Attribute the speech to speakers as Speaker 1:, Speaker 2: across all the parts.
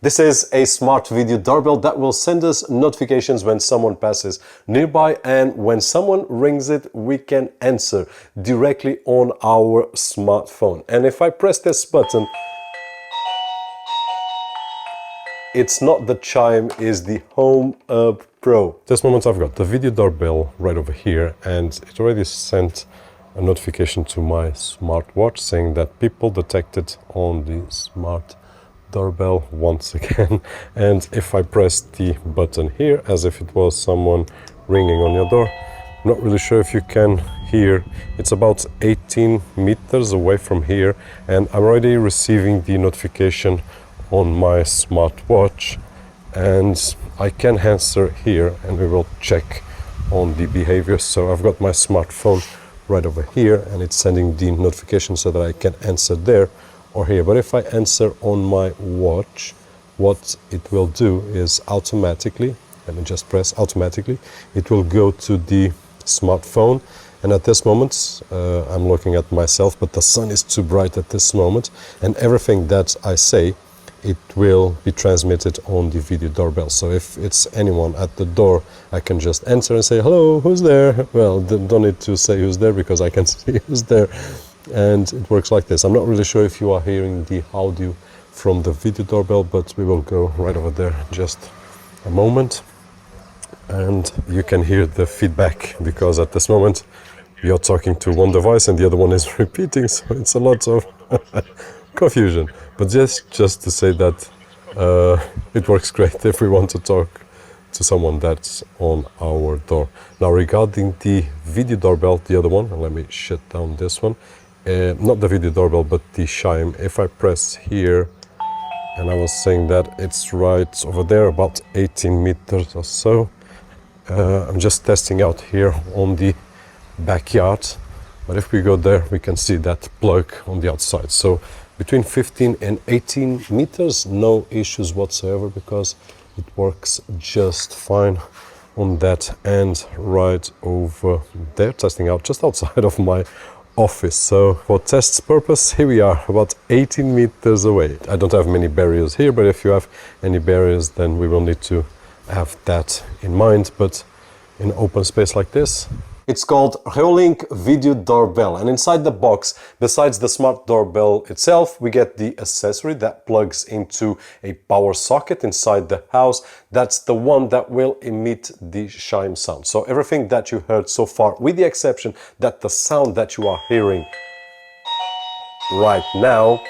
Speaker 1: This is a smart video doorbell that will send us notifications when someone passes nearby, and when someone rings it, we can answer directly on our smartphone. And if I press this button, it's not the chime, it's the Home Hub Pro. This moment I've got the video doorbell right over here, and it already sent a notification to my smartwatch saying that people detected on the smart doorbell once again. And if I press the button here as if it was someone ringing on your door, I'm not really sure if you can hear. It's about 18 meters away from here, and I'm already receiving the notification on my smartwatch, and I can answer here and we will check on the behavior. So I've got my smartphone right over here and it's sending the notification so that I can answer there or here. But if I answer on my watch, what it will do is automatically, let me just press automatically, it will go to the smartphone. And at this moment, I'm looking at myself, but the sun is too bright at this moment, and everything that I say, it will be transmitted on the video doorbell. So if it's anyone at the door, I can just answer and say, hello, who's there? Well, don't need to say who's there because I can see who's there. And it works like this. I'm not really sure if you are hearing the audio from the video doorbell, but we will go right over there in just a moment. And you can hear the feedback because at this moment you're talking to one device and the other one is repeating, so it's a lot of confusion. But just to say that it works great if we want to talk to someone that's on our door. Now regarding the video doorbell, the other one, and let me shut down this one, not the video doorbell but the chime. If I press here, and I was saying that it's right over there, about 18 meters or so. I'm just testing out here on the backyard, but if we go there we can see that plug on the outside. So between 15 and 18 meters, no issues whatsoever because it works just fine on that end right over there, testing out just outside of my office. So for test purpose, here we are about 18 meters away. I don't have many barriers here, but if you have any barriers, then we will need to have that in mind. But in open space like this, it's called Reolink Video Doorbell, and inside the box, besides the smart doorbell itself, we get the accessory that plugs into a power socket inside the house. That's the one that will emit the chime sound. So everything that you heard so far, with the exception that the sound that you are hearing right now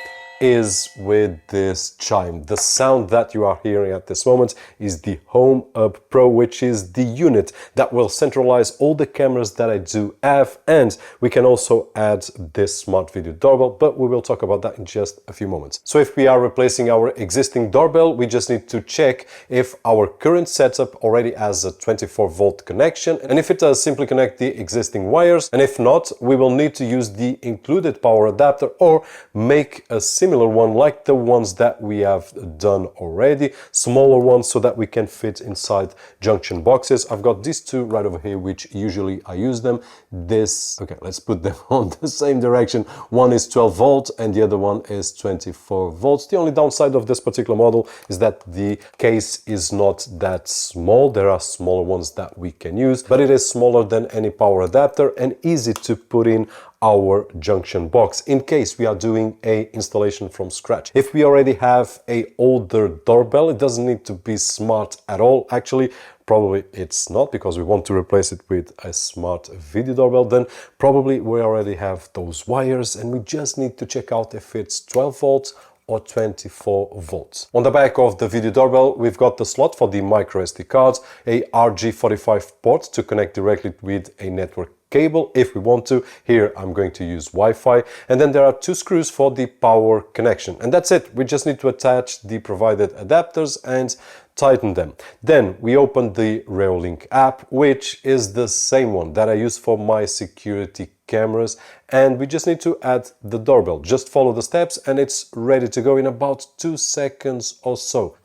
Speaker 1: is with this chime. The sound that you are hearing at this moment is the Home Hub Pro, which is the unit that will centralize all the cameras that I do have, and we can also add this smart video doorbell, but we will talk about that in just a few moments. So if we are replacing our existing doorbell, we just need to check if our current setup already has a 24-volt connection, and if it does, simply connect the existing wires, and if not, we will need to use the included power adapter or make a similar one like the ones that we have done already, smaller ones so that we can fit inside junction boxes. I've got these two right over here, which usually I use them. Okay, let's put them on the same direction. One is 12 volt and the other one is 24 volts. The only downside of this particular model is that the case is not that small. There are smaller ones that we can use, but it is smaller than any power adapter and easy to put in our junction box in case we are doing a installation from scratch. If we already have a older doorbell, it doesn't need to be smart at all. Actually, probably it's not, because we want to replace it with a smart video doorbell. Then probably we already have those wires and we just need to check out if it's 12 volts or 24 volts. On the back of the video doorbell, we've got the slot for the micro SD cards, a RJ45 port to connect directly with a network cable if we want to. Here I'm going to use Wi-Fi, and then there are two screws for the power connection, and that's it. We just need to attach the provided adapters and tighten them. Then we open the Reolink app, which is the same one that I use for my security cameras, and we just need to add the doorbell. Just follow the steps and it's ready to go in about 2 seconds or so.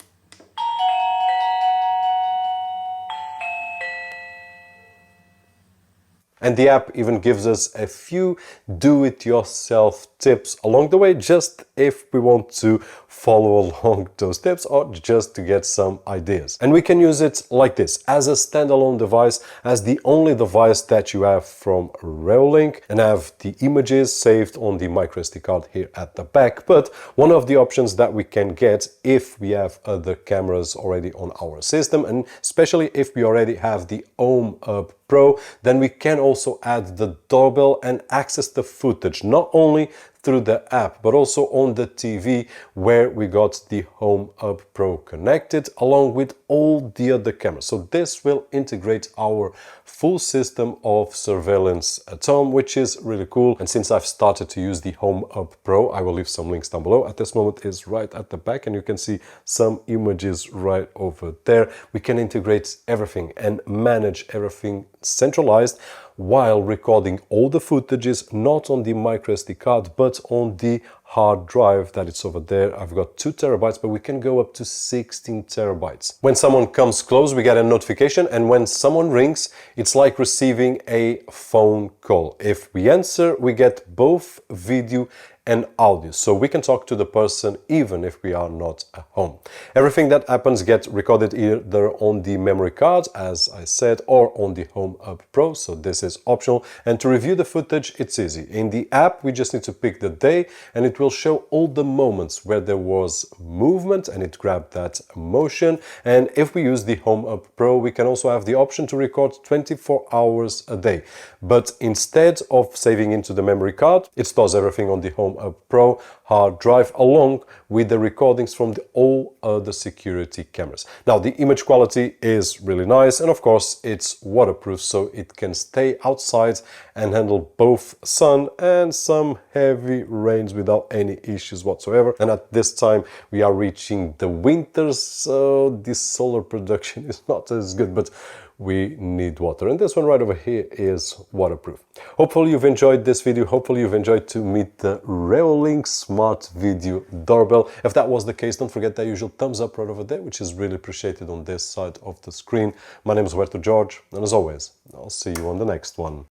Speaker 1: And the app even gives us a few do-it-yourself tips along the way, just if we want to follow along those tips or just to get some ideas. And we can use it like this, as a standalone device, as the only device that you have from Reolink, and have the images saved on the microSD card here at the back. But one of the options that we can get if we have other cameras already on our system, and especially if we already have the Home Hub Pro, then we can also add the doorbell and access the footage, not only through the app, but also on the TV where we got the Home Hub Pro connected along with all the other cameras. So this will integrate our full system of surveillance at home, which is really cool. And since I've started to use the Home Hub Pro, I will leave some links down below. At this moment it's right at the back and you can see some images right over there. We can integrate everything and manage everything centralized while recording all the footages not on the microSD card but on the hard drive that it's over there. I've got 2 terabytes, but we can go up to 16 terabytes. When someone comes close, we get a notification, and when someone rings, it's like receiving a phone call. If we answer, we get both video and audio, so we can talk to the person even if we are not at home. Everything that happens gets recorded either on the memory card, as I said, or on the Home Hub Pro, so this is optional. And to review the footage, it's easy. In the app, we just need to pick the day, and it will show all the moments where there was movement, and it grabbed that motion. And if we use the Home Hub Pro, we can also have the option to record 24 hours a day. But instead of saving into the memory card, it stores everything on the Home Hub Pro hard drive along with the recordings from all other security cameras. Now the image quality is really nice, and of course it's waterproof, so it can stay outside and handle both sun and some heavy rains without any issues whatsoever. And at this time we are reaching the winter, so this solar production is not as good, but we need water, and this one right over here is waterproof. Hopefully you've enjoyed this video. Hopefully you've enjoyed to meet the Reolink Smart Video Doorbell. If that was the case, don't forget that usual thumbs up right over there, which is really appreciated on this side of the screen. My name is Roberto, and as always, I'll see you on the next one.